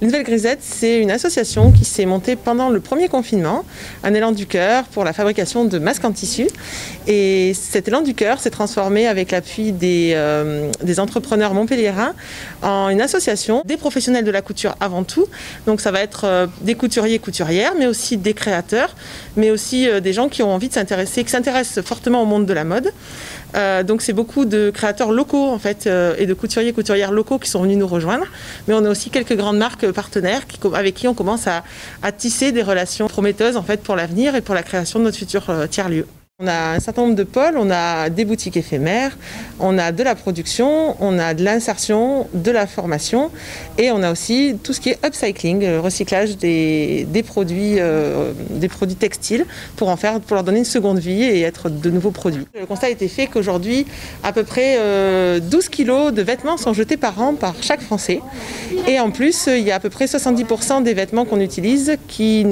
Nouvelle Grisette, c'est une association qui s'est montée pendant le premier confinement, un élan du cœur pour la fabrication de masques en tissu. Et cet élan du cœur s'est transformé avec l'appui des entrepreneurs montpelliérains en une association des professionnels de la couture avant tout. Donc ça va être des couturiers et couturières, mais aussi des créateurs, mais aussi des gens qui ont envie de s'intéresser, qui s'intéressent fortement au monde de la mode. Donc c'est beaucoup de créateurs locaux en fait et de couturiers et couturières locaux qui sont venus nous rejoindre. Mais on a aussi quelques grandes marques partenaires avec qui on commence à tisser des relations prometteuses en fait pour l'avenir et pour la création de notre futur tiers-lieu. On a un certain nombre de pôles, on a des boutiques éphémères, on a de la production, on a de l'insertion, de la formation et on a aussi tout ce qui est upcycling, recyclage des produits textiles pour leur donner une seconde vie et être de nouveaux produits. Le constat a été fait qu'aujourd'hui, à peu près 12 kilos de vêtements sont jetés par an par chaque Français et en plus, il y a à peu près 70% des vêtements qu'on utilise, des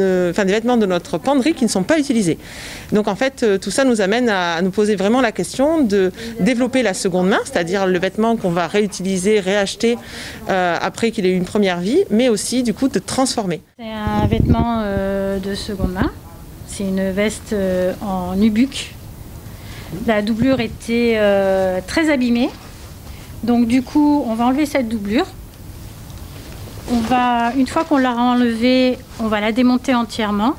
vêtements de notre penderie qui ne sont pas utilisés. Donc en fait, tout ça nous amène à nous poser vraiment la question de développer la seconde main, c'est-à-dire le vêtement qu'on va réutiliser, réacheter après qu'il ait eu une première vie, mais aussi du coup de transformer. C'est un vêtement de seconde main, c'est une veste en nubuck. La doublure était très abîmée, donc du coup on va enlever cette doublure. Une fois qu'on l'a enlevée, on va la démonter entièrement.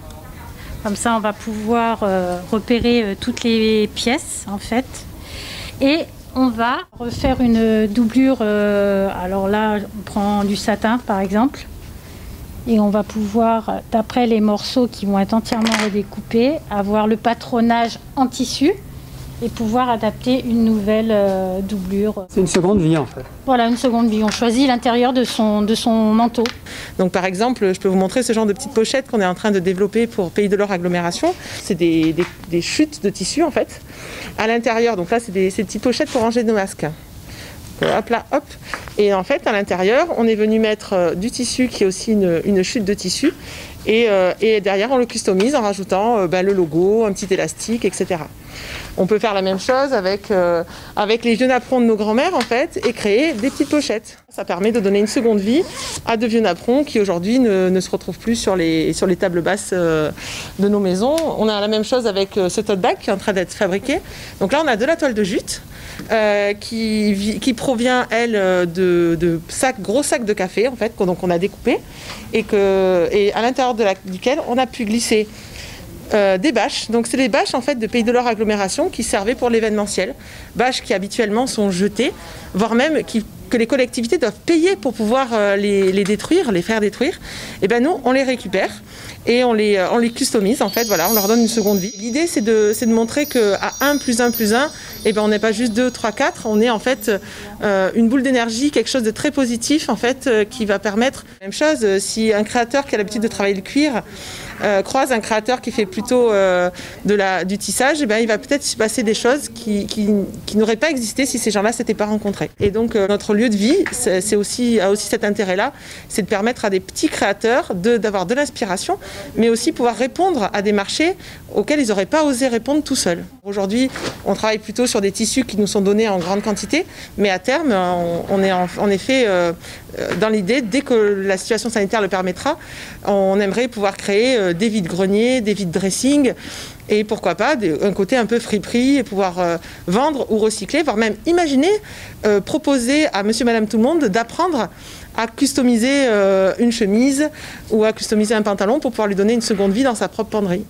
Comme ça, on va pouvoir repérer toutes les pièces, en fait. Et on va refaire une doublure. Alors là, on prend du satin, par exemple. Et on va pouvoir, d'après les morceaux qui vont être entièrement redécoupés, avoir le patronage en tissu et pouvoir adapter une nouvelle doublure. C'est une seconde vie, en fait. Voilà, une seconde vie. On choisit l'intérieur de son manteau. Donc par exemple, je peux vous montrer ce genre de petites pochettes qu'on est en train de développer pour Pays de l'Or Agglomération. C'est des chutes de tissu en fait. À l'intérieur, donc là c'est des petites pochettes pour ranger nos masques. Hop là, hop. Et en fait à l'intérieur, on est venu mettre du tissu qui est aussi une chute de tissu. Et derrière, on le customise en rajoutant le logo, un petit élastique, etc. On peut faire la même chose avec les vieux napperons de nos grands-mères en fait et créer des petites pochettes. Ça permet de donner une seconde vie à de vieux napperons qui aujourd'hui ne se retrouvent plus sur les tables basses de nos maisons. On a la même chose avec ce tote bag qui est en train d'être fabriqué. Donc là, on a de la toile de jute qui provient, elle, de gros sacs de café en fait, donc on a découpé et à l'intérieur duquel on a pu glisser des bâches. Donc c'est les bâches en fait de Pays de l'Or Agglomération qui servaient pour l'événementiel. Bâches qui habituellement sont jetées, voire même que les collectivités doivent payer pour pouvoir les détruire, les faire détruire. Et ben nous, on les récupère et on les customise en fait, voilà, on leur donne une seconde vie. L'idée c'est de montrer qu'à 1 + 1 + 1, et ben on n'est pas juste 2, 3, 4, on est en fait une boule d'énergie, quelque chose de très positif en fait qui va permettre. Même chose, si un créateur qui a l'habitude de travailler le cuir croise un créateur qui fait plutôt du tissage, et ben il va peut-être se passer des choses qui n'auraient pas existé si ces gens-là ne s'étaient pas rencontrés. Et donc notre lieu de vie a aussi cet intérêt-là, c'est de permettre à des petits créateurs d'avoir de l'inspiration, mais aussi pouvoir répondre à des marchés auxquels ils n'auraient pas osé répondre tout seuls. Aujourd'hui, on travaille plutôt sur des tissus qui nous sont donnés en grande quantité, mais à terme, on est en effet dans l'idée, dès que la situation sanitaire le permettra, on aimerait pouvoir créer des vides-greniers, des vides-dressing, et pourquoi pas un côté un peu friperie et pouvoir vendre ou recycler, voire même imaginer, proposer à monsieur, madame, tout le monde d'apprendre à customiser une chemise ou à customiser un pantalon pour pouvoir lui donner une seconde vie dans sa propre penderie.